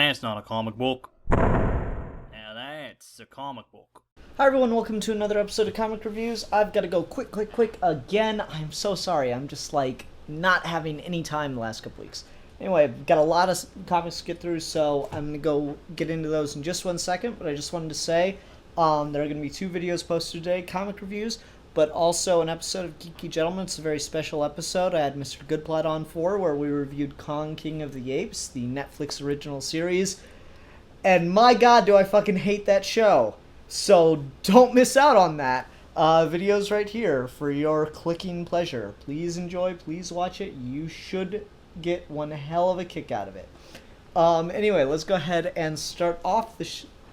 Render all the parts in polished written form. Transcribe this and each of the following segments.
That's not a comic book. Now that's a comic book. Hi everyone, welcome to another episode of Comic Reviews. I've got to go quick again. I'm so sorry. I'm just not having any time the last couple weeks. Anyway, I've got a lot of comics to get through, so I'm going to go get into those in just 1 second. But I just wanted to say there are going to be 2 videos posted today, comic reviews, but also an episode of Geeky Gentlemen. It's a very special episode. I had Mr. Goodplot on for, where we reviewed Kong, King of the Apes, the Netflix original series. And my god, do I fucking hate that show. So don't miss out on that. Videos right here for your clicking pleasure. Please enjoy, please watch it. You should get one hell of a kick out of it. Anyway, let's go ahead and start off the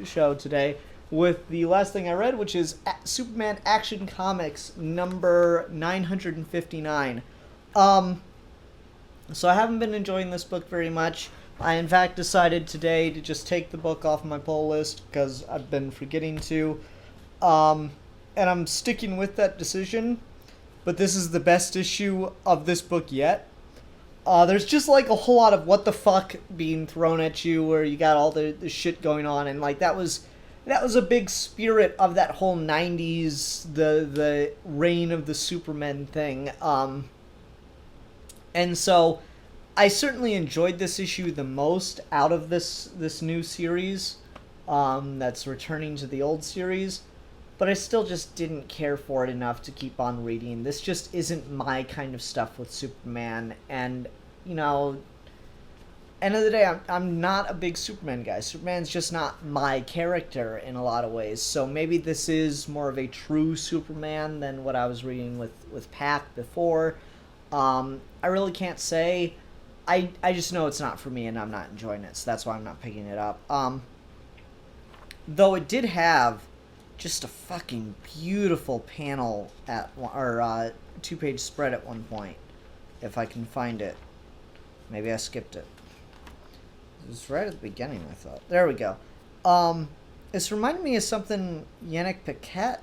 show today with the last thing I read, which is Superman Action Comics number 959. So I haven't been enjoying this book very much. I, in fact, decided today to just take the book off my pull list because I've been forgetting to. And I'm sticking with that decision. But this is the best issue of this book yet. There's just a whole lot of what the fuck being thrown at you, where you got all the shit going on, and that was a big spirit of that whole 90s, the reign of the Superman thing. And so I certainly enjoyed this issue the most out of this new series that's returning to the old series, but I still just didn't care for it enough to keep on reading. This just isn't my kind of stuff with Superman, and, end of the day, I'm not a big Superman guy. Superman's just not my character in a lot of ways, so maybe this is more of a true Superman than what I was reading with Pac before. I really can't say. I just know it's not for me, and I'm not enjoying it, so that's why I'm not picking it up. Though it did have just a fucking beautiful panel or 2-page spread at one point, if I can find it. Maybe I skipped it. It was right at the beginning, I thought. There we go. It's reminding me of something Yannick Picat.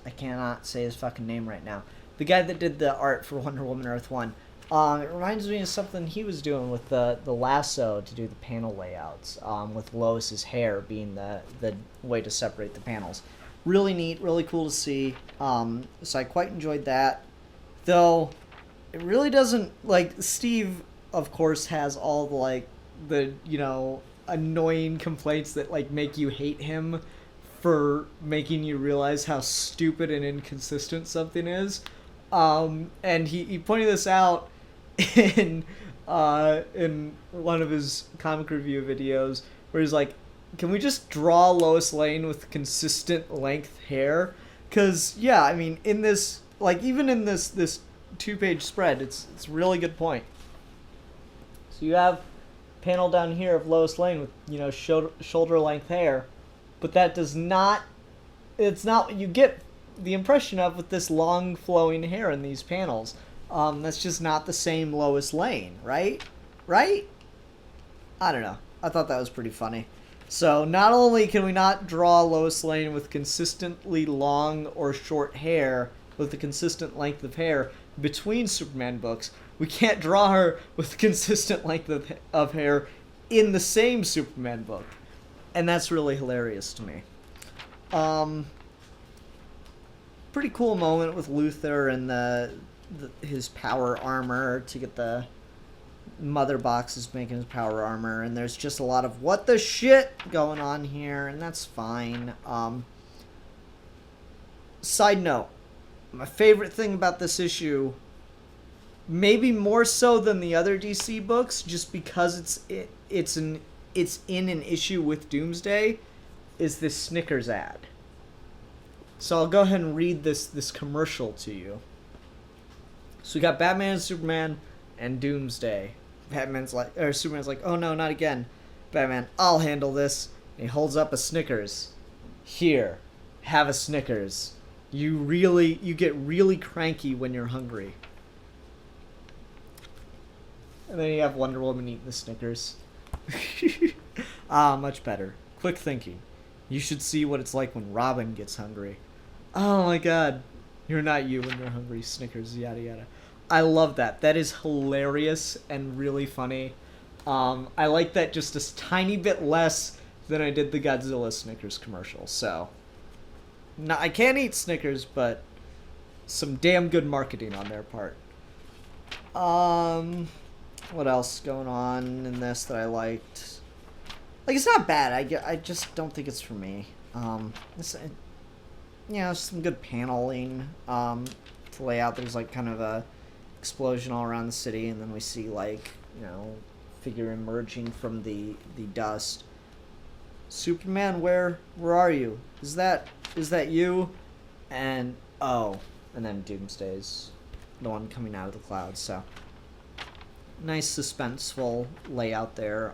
I cannot say his fucking name right now. The guy that did the art for Wonder Woman Earth 1. It reminds me of something he was doing with the lasso to do the panel layouts, with Lois's hair being the way to separate the panels. Really neat, really cool to see. So I quite enjoyed that. Though, it really doesn't, Steve, of course, has all the annoying complaints that, make you hate him for making you realize how stupid and inconsistent something is. And he pointed this out in one of his comic review videos, where he's like, can we just draw Lois Lane with consistent length hair? Because, yeah, I mean, in this, even in this 2-page spread, it's a really good point. So you have a panel down here of Lois Lane with, shoulder length hair, but that does not, it's not what you get the impression of with this long flowing hair in these panels. That's just not the same Lois Lane, right? Right? I don't know. I thought that was pretty funny. So not only can we not draw Lois Lane with consistently long or short hair, with a consistent length of hair between Superman books, we can't draw her with consistent length of hair in the same Superman book. And that's really hilarious to me. Pretty cool moment with Luthor and his power armor to get the mother boxes making his power armor, and there's just a lot of what the shit going on here, and that's fine. Side note, my favorite thing about this issue, maybe more so than the other DC books, just because it's in an issue with Doomsday, is this Snickers ad. So I'll go ahead and read this commercial to you. So we got Batman and Superman and Doomsday. Superman's like, oh no, not again. Batman, I'll handle this. And he holds up a Snickers. Here, have a Snickers. You get really cranky when you're hungry. And then you have Wonder Woman eating the Snickers. Much better. Quick thinking. You should see what it's like when Robin gets hungry. Oh my god. You're not you when you're hungry. Snickers, yada yada. I love that. That is hilarious and really funny. I like that just a tiny bit less than I did the Godzilla Snickers commercial. So, no, I can't eat Snickers, but some damn good marketing on their part. What else is going on in this that I liked? Like, it's not bad. I just don't think it's for me. Some good paneling to lay out. There's like kind of a explosion all around the city, and then we see like, figure emerging from the dust. Superman, where are you? Is that you? And then Doomsday's the one coming out of the clouds. So nice suspenseful layout there.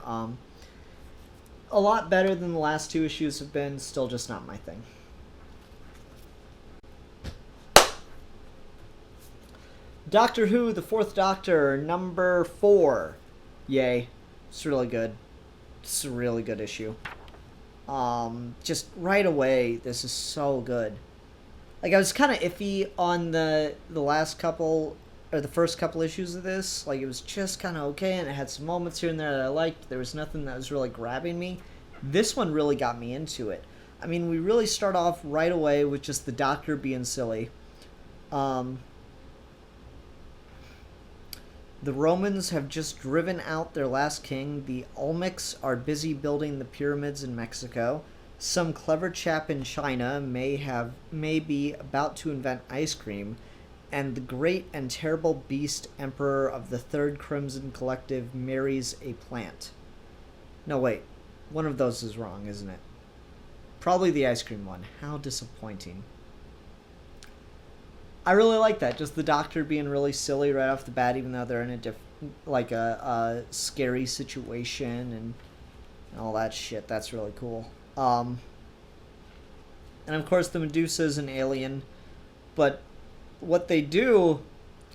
A lot better than the last two issues have been. Still just not my thing. Doctor Who, the Fourth Doctor, number 4. Yay. It's really good. It's a really good issue. Just right away, this is so good. Like, I was kind of iffy on the last couple, or the first couple issues of this. Like, it was just kind of okay, and it had some moments here and there that I liked. There was nothing that was really grabbing me. This one really got me into it. I mean, we really start off right away with just the Doctor being silly. The Romans have just driven out their last king. The Olmecs are busy building the pyramids in Mexico. Some clever chap in China may be about to invent ice cream. And the great and terrible beast emperor of the Third Crimson Collective marries a plant. No, wait. One of those is wrong, isn't it? Probably the ice cream one. How disappointing. I really like that. Just the Doctor being really silly right off the bat, even though they're in a scary situation and all that shit. That's really cool. And of course the Medusa is an alien, but what they do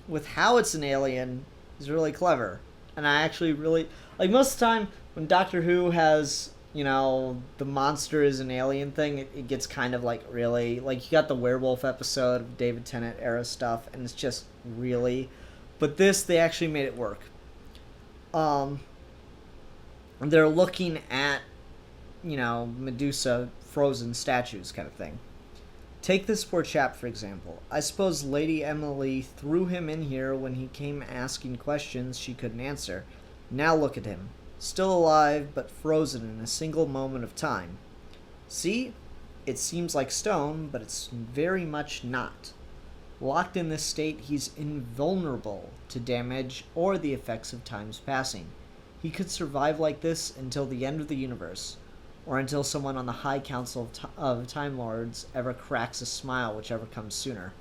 with how it's an alien is really clever. And I actually really like, most of the time when Doctor Who has, the monster is an alien thing, it gets kind of like really, like, you got the werewolf episode of David Tennant era stuff, and it's just really, but this, they actually made it work. They're looking at, Medusa frozen statues kind of thing. Take this poor chap, for example. I suppose Lady Emily threw him in here when he came asking questions she couldn't answer. Now look at him. Still alive, but frozen in a single moment of time. See? It seems like stone, but it's very much not. Locked in this state, he's invulnerable to damage or the effects of time's passing. He could survive like this until the end of the universe, or until someone on the High Council of Time Lords ever cracks a smile, whichever comes sooner.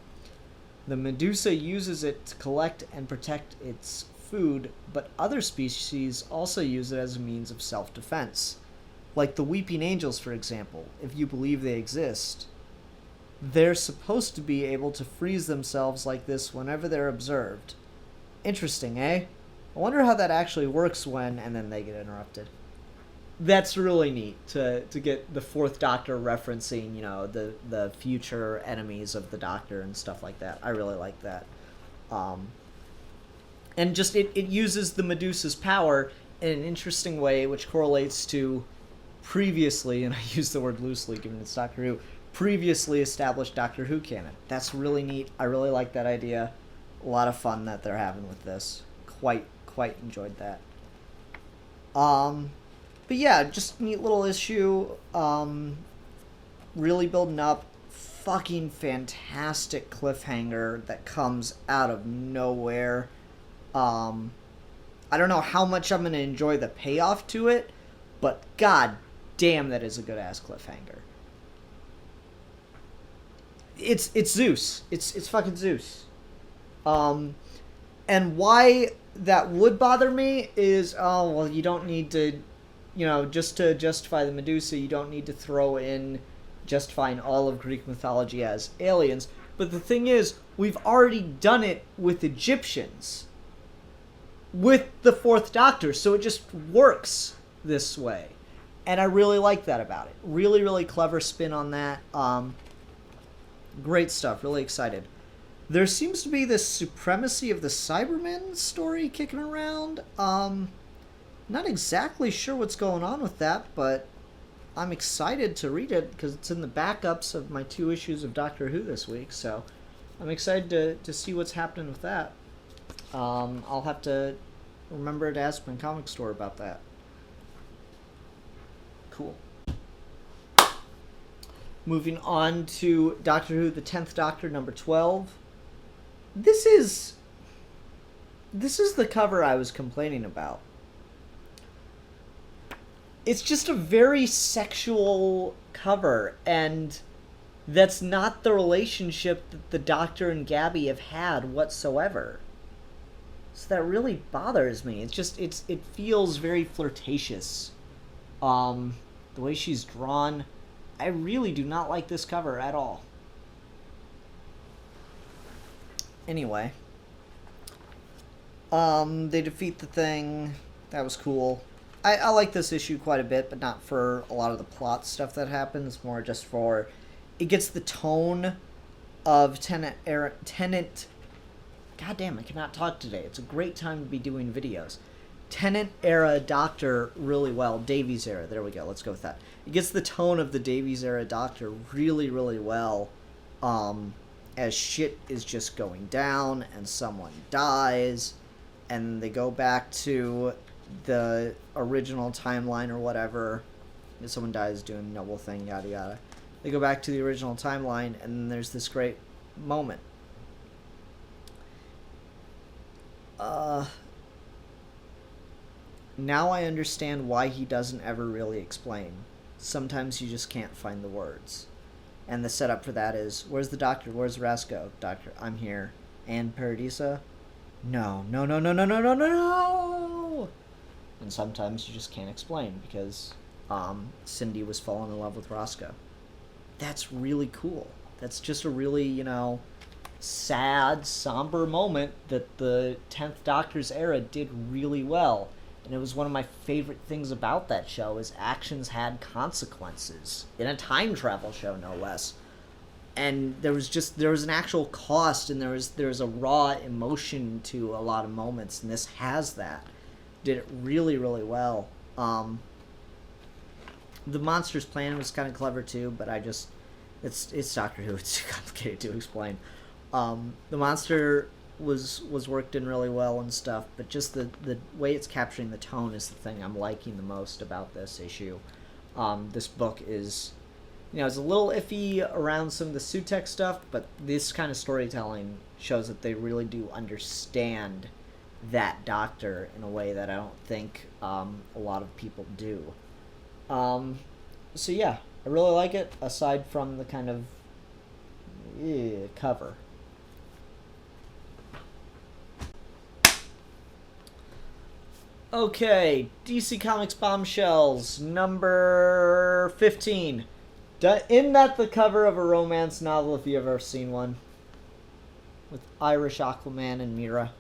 The Medusa uses it to collect and protect its food, but other species also use it as a means of self-defense. Like the Weeping Angels, for example, if you believe they exist. They're supposed to be able to freeze themselves like this whenever they're observed. Interesting, eh? I wonder how that actually works when, and then they get interrupted. That's really neat to get the Fourth Doctor referencing, the future enemies of the Doctor and stuff like that. I really like that. And just it uses the Medusa's power in an interesting way, which correlates to previously, and I use the word loosely given it's Doctor Who, previously established Doctor Who canon. That's really neat. I really like that idea. A lot of fun that they're having with this. Quite enjoyed that. But yeah, just neat little issue. Really building up. Fucking fantastic cliffhanger that comes out of nowhere. I don't know how much I'm going to enjoy the payoff to it, but god damn, that is a good ass cliffhanger. It's Zeus. It's fucking Zeus. And why that would bother me is, you don't need to, just to justify the Medusa, you don't need to throw in justifying all of Greek mythology as aliens. But the thing is, we've already done it with Egyptians. With the Fourth Doctor, so it just works this way. And I really like that about it. Really, really clever spin on that. Great stuff. Really excited. there seems to be this supremacy of the Cybermen story kicking around. Not exactly sure what's going on with that, but I'm excited to read it because it's in the backups of my 2 issues of Doctor Who this week, so I'm excited to see what's happening with that. I'll have to remember to ask my comic store about that. Cool. Moving on to Doctor Who, the 10th Doctor, number 12. This is the cover I was complaining about. It's just a very sexual cover, and that's not the relationship that the Doctor and Gabby have had whatsoever. So that really bothers me. It feels very flirtatious. The way she's drawn, I really do not like this cover at all. Anyway, they defeat the Thing. That was cool. I like this issue quite a bit, but not for a lot of the plot stuff that happens. More just for, it gets the tone of Tennant. Goddamn, I cannot talk today. It's a great time to be doing videos. Tennant era Doctor really well. Davies era. There we go. Let's go with that. It gets the tone of the Davies era Doctor really, really well. As shit is just going down and someone dies, and they go back to the original timeline or whatever. If someone dies doing a noble thing, yada yada. They go back to the original timeline, and then there's this great moment. Now I understand why he doesn't ever really explain. Sometimes you just can't find the words. And the setup for that is, where's the Doctor? Where's Rasco? Doctor, I'm here. And Paradisa? No. And sometimes you just can't explain because Cindy was falling in love with Roscoe. That's really cool. That's just a really, sad, somber moment that the 10th Doctor's era did really well. And it was one of my favorite things about that show is actions had consequences. In a time travel show, no less. And there was an actual cost, and there was a raw emotion to a lot of moments, and this has that. Did it really, really well. The monster's plan was kind of clever too, but it's Doctor Who. It's too complicated to explain. The monster was worked in really well and stuff, but just the way it's capturing the tone is the thing I'm liking the most about this issue. This book is, it's a little iffy around some of the Sutekh stuff, but this kind of storytelling shows that they really do understand that Doctor in a way that I don't think a lot of people do. So yeah, I really like it, aside from the kind of cover. Okay, DC Comics Bombshells, number 15. Isn't that the cover of a romance novel, if you've ever seen one? With Irish Aquaman and Mira.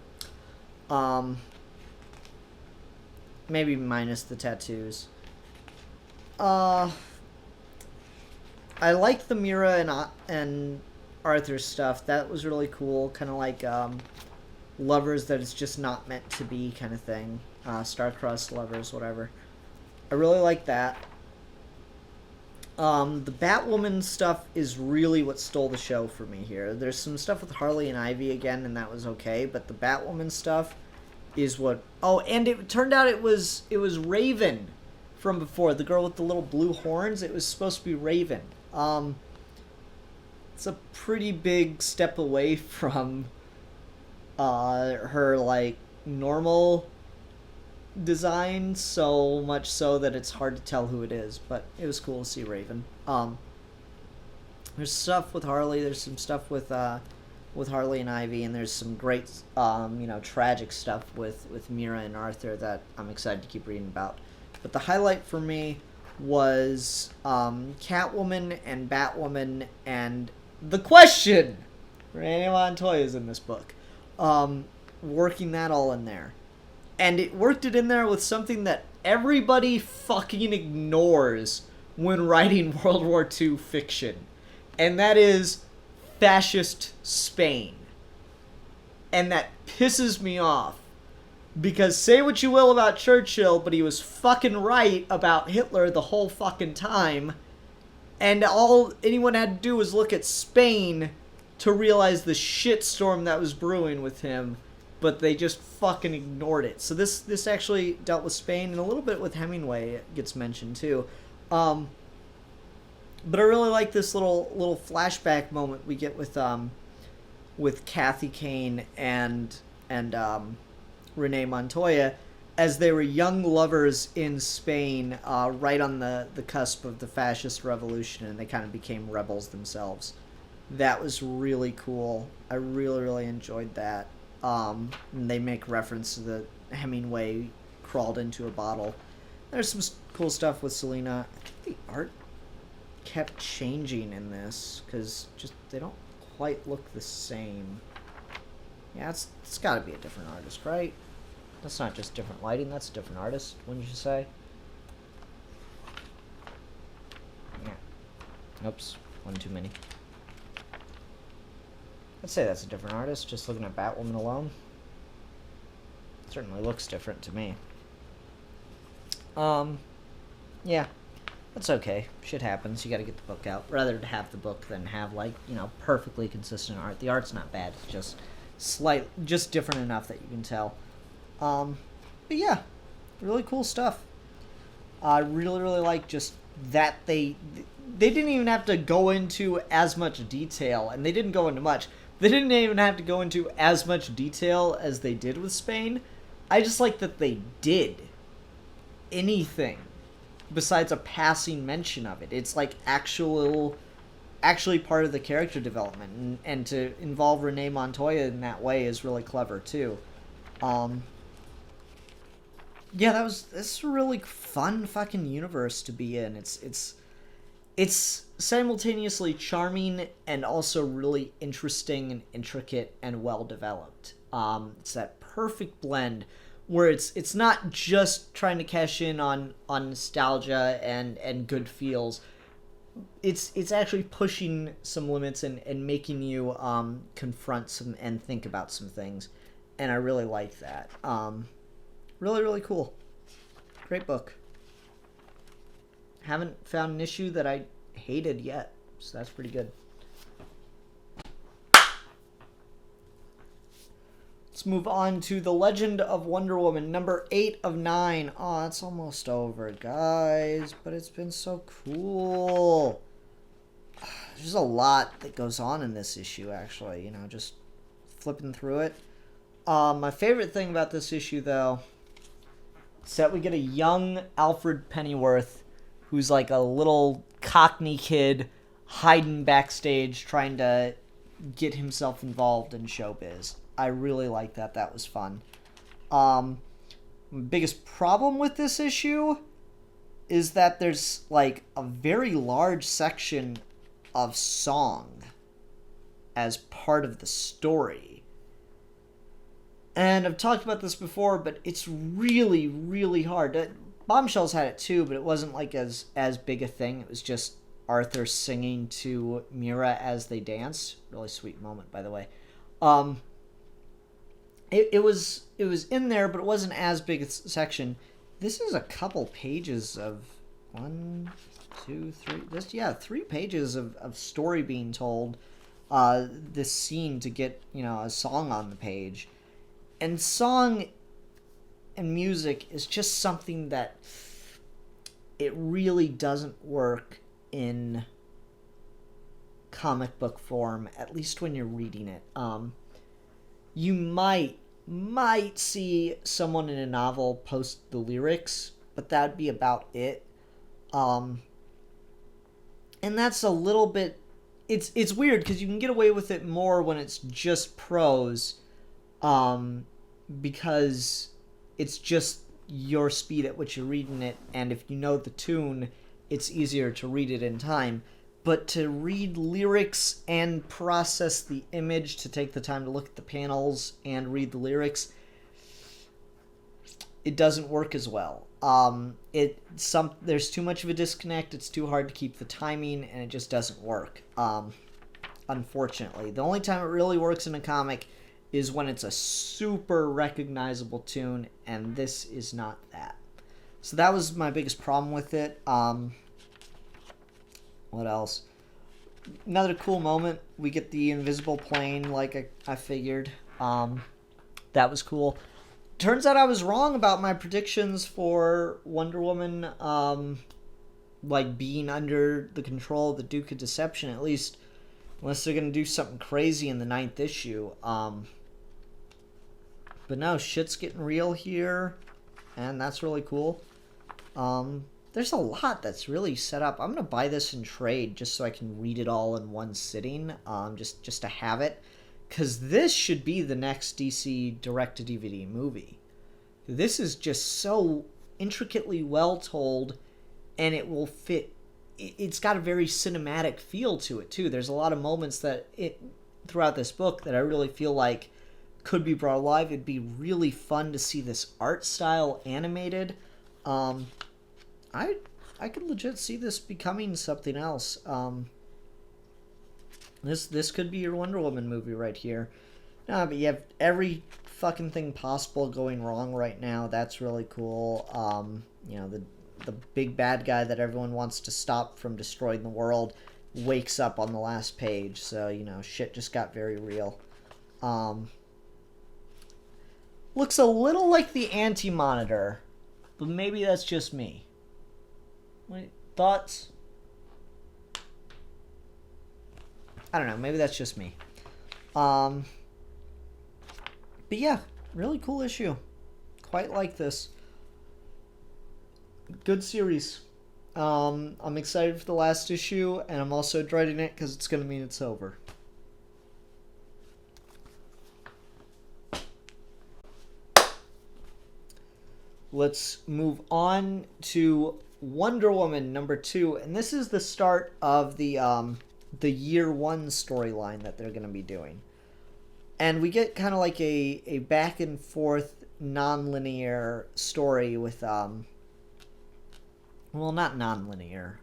Maybe minus the tattoos. I like the Mira and Arthur stuff. That was really cool. Kind of like lovers that it's just not meant to be kind of thing. Star-crossed lovers, whatever. I really like that. The Batwoman stuff is really what stole the show for me here. There's some stuff with Harley and Ivy again, and that was okay, but the Batwoman stuff is what... Oh, and it turned out it was Raven from before. The girl with the little blue horns, it was supposed to be Raven. It's a pretty big step away from her, like, normal design, so much so that it's hard to tell who it is, but it was cool to see Raven. There's stuff with Harley, there's some stuff with Harley and Ivy, and there's some great tragic stuff with Mira and Arthur that I'm excited to keep reading about. But the highlight for me was Catwoman and Batwoman and The Question. Randy Montoya's in this book. Working that all in there. And it worked it in there with something that everybody fucking ignores when writing World War II fiction. And that is fascist Spain. And that pisses me off. Because say what you will about Churchill, but he was fucking right about Hitler the whole fucking time. And all anyone had to do was look at Spain to realize the shitstorm that was brewing with him. But they just fucking ignored it. So this actually dealt with Spain, and a little bit with Hemingway it gets mentioned too. But I really like this little flashback moment we get with Kathy Kane and Renee Montoya as they were young lovers in Spain, right on the cusp of the fascist revolution, and they kind of became rebels themselves. That was really cool. I really, really enjoyed that. And they make reference to the Hemingway crawled into a bottle. There's some cool stuff with Selena. I think the art kept changing in this, because just they don't quite look the same. Yeah, it's got to be a different artist, right? That's not just different lighting, that's a different artist, wouldn't you say? Yeah. Oops, one too many. I'd say that's a different artist, just looking at Batwoman alone. It certainly looks different to me. Yeah. That's okay. Shit happens. You gotta get the book out. Rather to have the book than have, like, perfectly consistent art. The art's not bad. It's just different enough that you can tell. But yeah. Really cool stuff. I really, really like just that they didn't even have to go into as much detail, and they didn't go into much. They didn't even have to go into as much detail as they did with Spain. I just like that they did anything besides a passing mention of it. It's like actually part of the character development, and to involve Renee Montoya in that way is really clever too. Yeah, that's a really fun fucking universe to be in. It's simultaneously charming and also really interesting and intricate and well developed. It's that perfect blend where it's not just trying to cash in on nostalgia and good feels. It's actually pushing some limits and making you confront some and think about some things, and I really like that. Really, really cool. Great book. Haven't found an issue that I hated yet, so that's pretty good. Let's move on to The Legend of Wonder Woman, number 8 of 9. Oh, it's almost over, guys, but it's been so cool. There's a lot that goes on in this issue, actually, just flipping through it. My favorite thing about this issue, though, is that we get a young Alfred Pennyworth who's like a little Cockney kid hiding backstage trying to get himself involved in showbiz. I really like that. That was fun. Biggest problem with this issue is that there's like a very large section of song as part of the story. And I've talked about this before, but it's really, really hard. Bombshells had it too, but it wasn't like as big a thing. It was just Arthur singing to Mira as they danced. Really sweet moment, by the way. It was in there, but it wasn't as big a section. This is a couple pages of 1, 2, 3. 3 pages of story being told. This scene to get a song on the page. And song and music is just something that it really doesn't work in comic book form, at least when you're reading it. You might see someone in a novel post the lyrics, but that'd be about it. And that's a little bit... It's weird, because you can get away with it more when it's just prose, because it's just your speed at which you're reading it, and if you know the tune, it's easier to read it in time. But to read lyrics and process the image, to take the time to look at the panels and read the lyrics, it doesn't work as well. There's too much of a disconnect, it's too hard to keep the timing, and it just doesn't work. Unfortunately. The only time it really works in a comic is when it's a super recognizable tune, and this is not that. So that was my biggest problem with it. What else? Another cool moment, we get the invisible plane like I figured. That was cool. Turns out I was wrong about my predictions for Wonder Woman like being under the control of the Duke of Deception, at least unless they're going to do something crazy in the 9th issue. But no, shit's getting real here, and that's really cool. There's a lot that's really set up. I'm going to buy this in trade just so I can read it all in one sitting, just to have it. Because this should be the next DC direct-to-DVD movie. This is just so intricately well told, and it will fit. It's got a very cinematic feel to it, too. There's a lot of moments throughout this book that I really feel like could be brought alive. It'd be really fun to see this art style animated. I could legit see this becoming something else. This could be your Wonder Woman movie right here. No, but you have every fucking thing possible going wrong right now. That's really cool. The big bad guy that everyone wants to stop from destroying the world wakes up on the last page. So, shit just got very real. Looks a little like the Anti-Monitor, but maybe that's just me. Wait, thoughts? I don't know, maybe that's just me. But yeah, really cool issue. Quite like this. Good series. I'm excited for the last issue, and I'm also dreading it because it's going to mean it's over. Let's move on to Wonder Woman number 2, and this is the start of the year 1 storyline that they're going to be doing. And we get kind of like a back and forth non-linear story with well, not non-linear,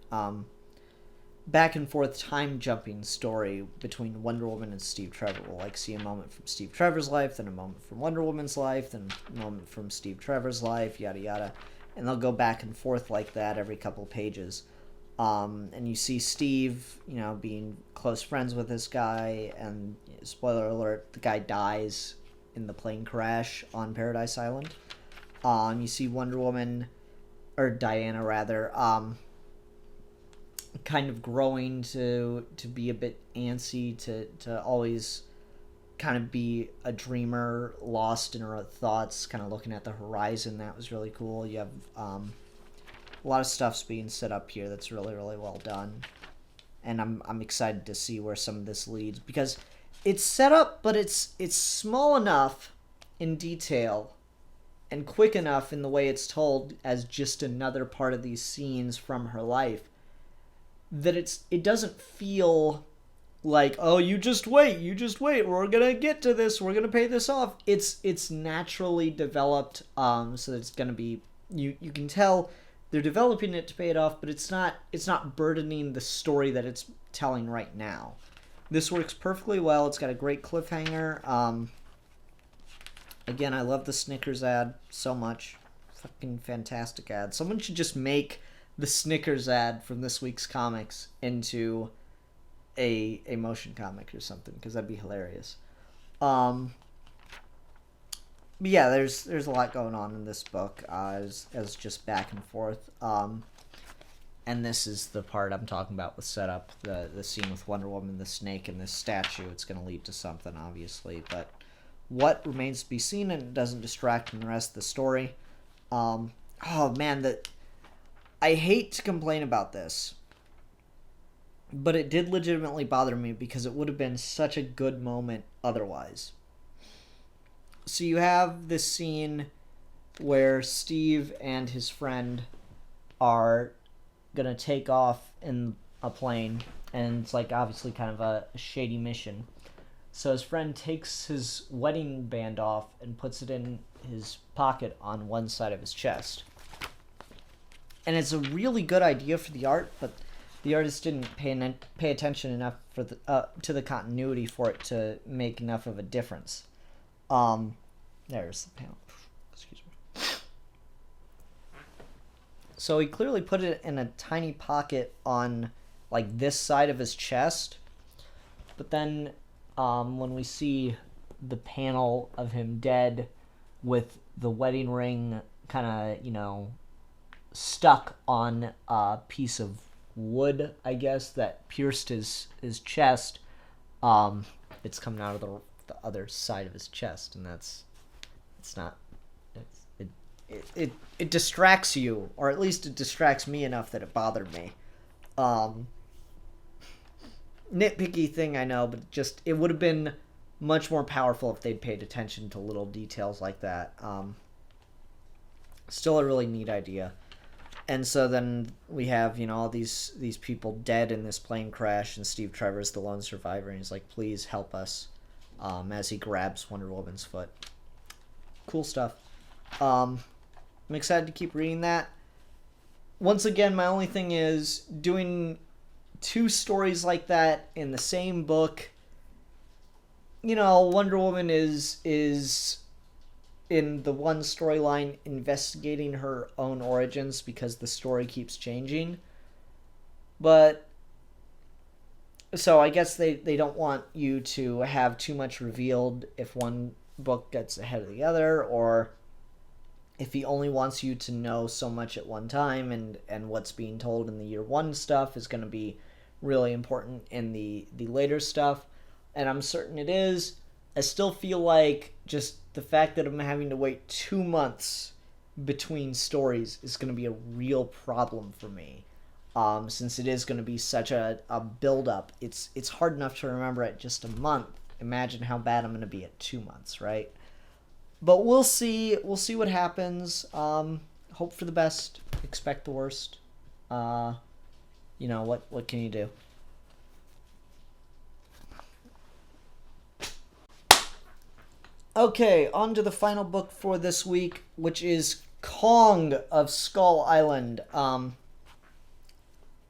back and forth time jumping story between Wonder Woman and Steve Trevor. We'll like see a moment from Steve Trevor's life, then a moment from Wonder Woman's life, then a moment from Steve Trevor's life, yada yada. And they'll go back and forth like that every couple pages. And you see Steve, being close friends with this guy, and spoiler alert, the guy dies in the plane crash on Paradise Island. You see Wonder Woman, or Diana rather, kind of growing to be a bit antsy, to always kind of be a dreamer, lost in her thoughts, kind of looking at the horizon. That was really cool. You have a lot of stuff's being set up here that's really, really well done. And I'm excited to see where some of this leads, because it's set up, but it's small enough in detail and quick enough in the way it's told as just another part of these scenes from her life that it doesn't feel like, oh, you just wait, we're gonna get to this, we're gonna pay this off. It's naturally developed, so that it's gonna be, you can tell they're developing it to pay it off, but it's not burdening the story that it's telling right now. This works perfectly well. It's got a great cliffhanger. Again, I love the Snickers ad so much. Fucking fantastic ad. Someone should just make the Snickers ad from this week's comics into a motion comic or something, because that'd be hilarious. But yeah, there's a lot going on in this book, as just back and forth. And this is the part I'm talking about with setup, the scene with Wonder Woman, the snake, and this statue. It's going to lead to something, obviously, but what remains to be seen, and it doesn't distract from the rest of the story. Oh man, I hate to complain about this, but it did legitimately bother me because it would have been such a good moment otherwise. So you have this scene where Steve and his friend are gonna take off in a plane, and it's like obviously kind of a shady mission. So his friend takes his wedding band off and puts it in his pocket on one side of his chest. And it's a really good idea for the art, but the artist didn't pay attention enough for to the continuity for it to make enough of a difference. There's the panel. Excuse me. So he clearly put it in a tiny pocket on, like, this side of his chest. But then, when we see the panel of him dead with the wedding ring kind of, stuck on a piece of wood, I guess, that pierced his chest, it's coming out of the other side of his chest, and it distracts you, or at least it distracts me enough that it bothered me. Nitpicky thing, I know, but just, it would have been much more powerful if they'd paid attention to little details like that. Still a really neat idea. And so then we have, all these people dead in this plane crash, and Steve Trevor's the lone survivor, and he's like, please help us, as he grabs Wonder Woman's foot. Cool stuff. I'm excited to keep reading that. Once again, my only thing is doing 2 stories like that in the same book. Wonder Woman is in the one storyline investigating her own origins because the story keeps changing. But so I guess they don't want you to have too much revealed if one book gets ahead of the other, or if he only wants you to know so much at one time, and what's being told in the year 1 stuff is going to be really important in the later stuff. And I'm certain it is. I still feel like just the fact that I'm having to wait 2 months between stories is going to be a real problem for me. Since it is going to be such a build-up. It's hard enough to remember at just a month. Imagine how bad I'm going to be at 2 months, right? But we'll see. We'll see what happens. Hope for the best. Expect the worst. What can you do? Okay, on to the final book for this week, which is Kong of Skull Island.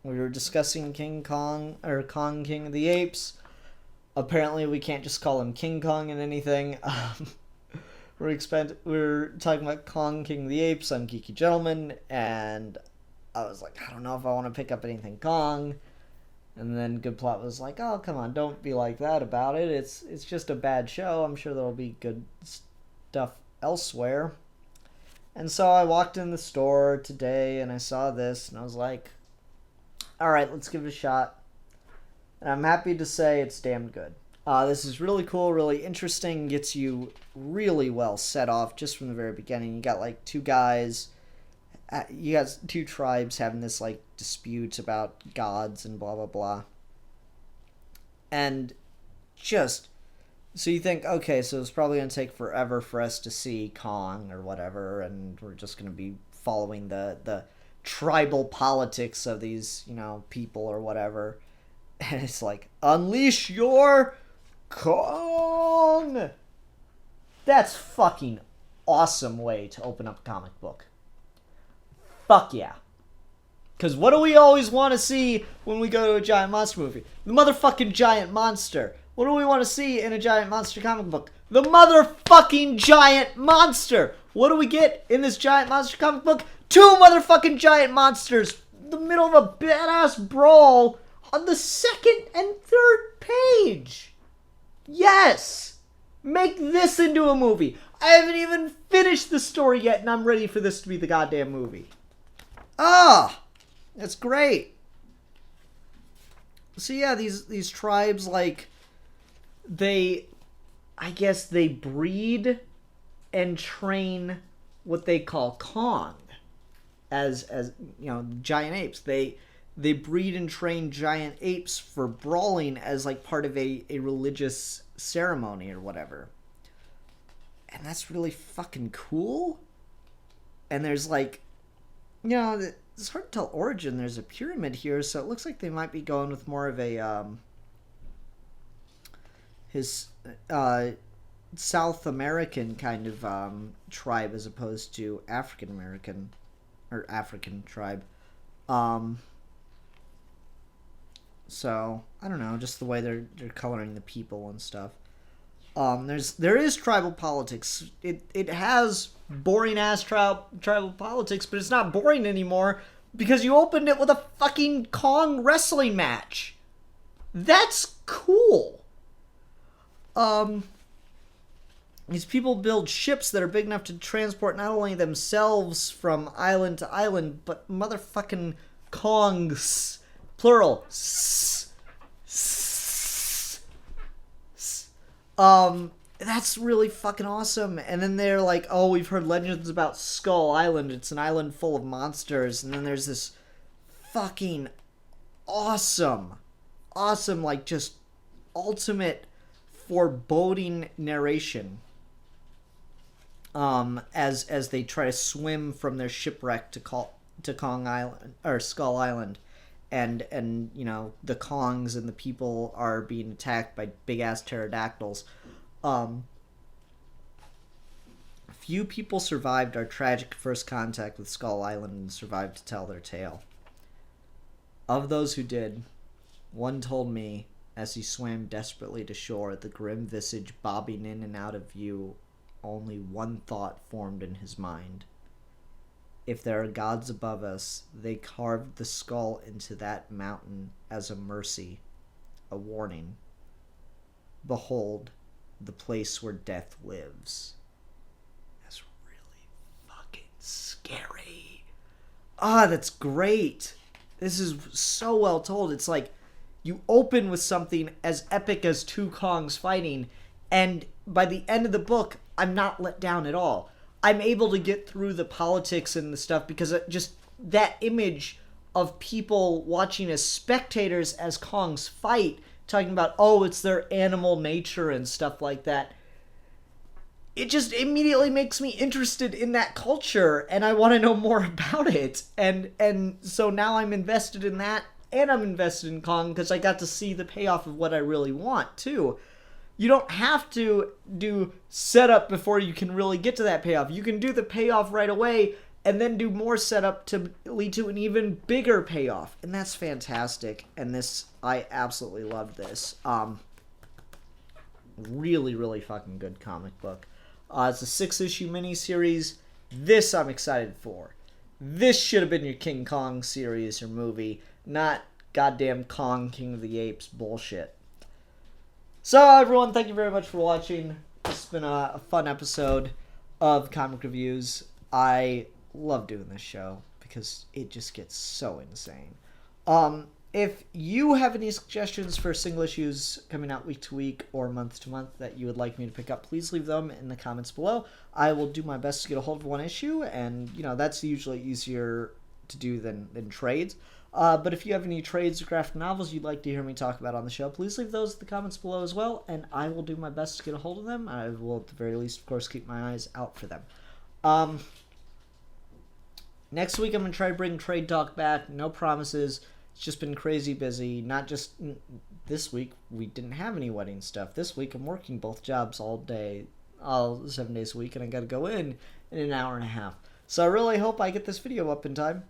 We were discussing King Kong, or Kong King of the Apes. Apparently we can't just call him King Kong in anything. We're talking about Kong King of the Apes on Geeky Gentleman, and I was like, I don't know if I want to pick up anything Kong. And then Good Plot was like, oh, come on, don't be like that about it. It's just a bad show. I'm sure there'll be good stuff elsewhere. And so I walked in the store today, and I saw this, and I was like, all right, let's give it a shot. And I'm happy to say it's damn good. This is really cool, really interesting, gets you really well set off just from the very beginning. You got, like, 2 guys... You got 2 tribes having this, like, dispute about gods and blah, blah, blah. And just... So you think, okay, so it's probably going to take forever for us to see Kong or whatever, and we're just going to be following the tribal politics of these, people or whatever. And it's like, unleash your Kong! That's fucking awesome way to open up a comic book. Fuck yeah. Because what do we always want to see when we go to a giant monster movie? The motherfucking giant monster. What do we want to see in a giant monster comic book? The motherfucking giant monster. What do we get in this giant monster comic book? 2 motherfucking giant monsters. In the middle of a badass brawl on the 2nd and 3rd page. Yes. Make this into a movie. I haven't even finished the story yet, and I'm ready for this to be the goddamn movie. That's great. So yeah, these tribes, like, I guess they breed and train what they call Kong as giant apes. They breed and train giant apes for brawling as, like, part of a religious ceremony or whatever. And that's really fucking cool. And there's, like, it's hard to tell origin. There's a pyramid here, so it looks like they might be going with more of a South American kind of tribe as opposed to African American or African tribe. So I don't know, just the way they're coloring the people and stuff. There is tribal politics. It has boring ass tribal politics, but it's not boring anymore because you opened it with a fucking Kong wrestling match. That's cool. These people build ships that are big enough to transport not only themselves from island to island, but motherfucking Kongs, plural. That's really fucking awesome. And then they're like, oh, we've heard legends about Skull Island. It's an island full of monsters. And then there's this fucking awesome, like just ultimate foreboding narration. As they try to swim from their shipwreck to Kong Island or Skull Island. And you know, the Kongs and the people are being attacked by big-ass pterodactyls. Few people survived our tragic first contact with Skull Island and survived to tell their tale. Of those who did, one told me, as he swam desperately to shore, the grim visage bobbing in and out of view, only one thought formed in his mind. If there are gods above us, they carved the skull into that mountain as a mercy, a warning. Behold, the place where death lives. That's really fucking scary. That's great. This is so well told. It's like you open with something as epic as two Kongs fighting, and by the end of the book, I'm not let down at all. I'm able to get through the politics and the stuff because just that image of people watching as spectators as Kongs fight, talking about, oh, it's their animal nature and stuff like that. It just immediately makes me interested in that culture and I want to know more about it. And so now I'm invested in that and I'm invested in Kong because I got to see the payoff of what I really want too. You don't have to do setup before you can really get to that payoff. You can do the payoff right away and then do more setup to lead to an even bigger payoff. And that's fantastic. And this, I absolutely love this. Really, really fucking good comic book. It's a 6-issue miniseries. This I'm excited for. This should have been your King Kong series or movie, not goddamn Kong King of the Apes bullshit. So, everyone, thank you very much for watching. It's been a fun episode of Comic Reviews. I love doing this show because it just gets so insane. If you have any suggestions for single issues coming out week to week or month to month that you would like me to pick up, please leave them in the comments below. I will do my best to get a hold of one issue, and, you know, that's usually easier to do than trades. But if you have any trades or graphic novels you'd like to hear me talk about on the show, please leave those in the comments below as well, and I will do my best to get a hold of them. I will, at the very least, of course, keep my eyes out for them. Next week, I'm going to try to bring Trade Talk back. No promises. It's just been crazy busy. Not just this week. We didn't have any wedding stuff. This week, I'm working both jobs all day, all 7 days a week, and I got to go in an hour and a half. So I really hope I get this video up in time.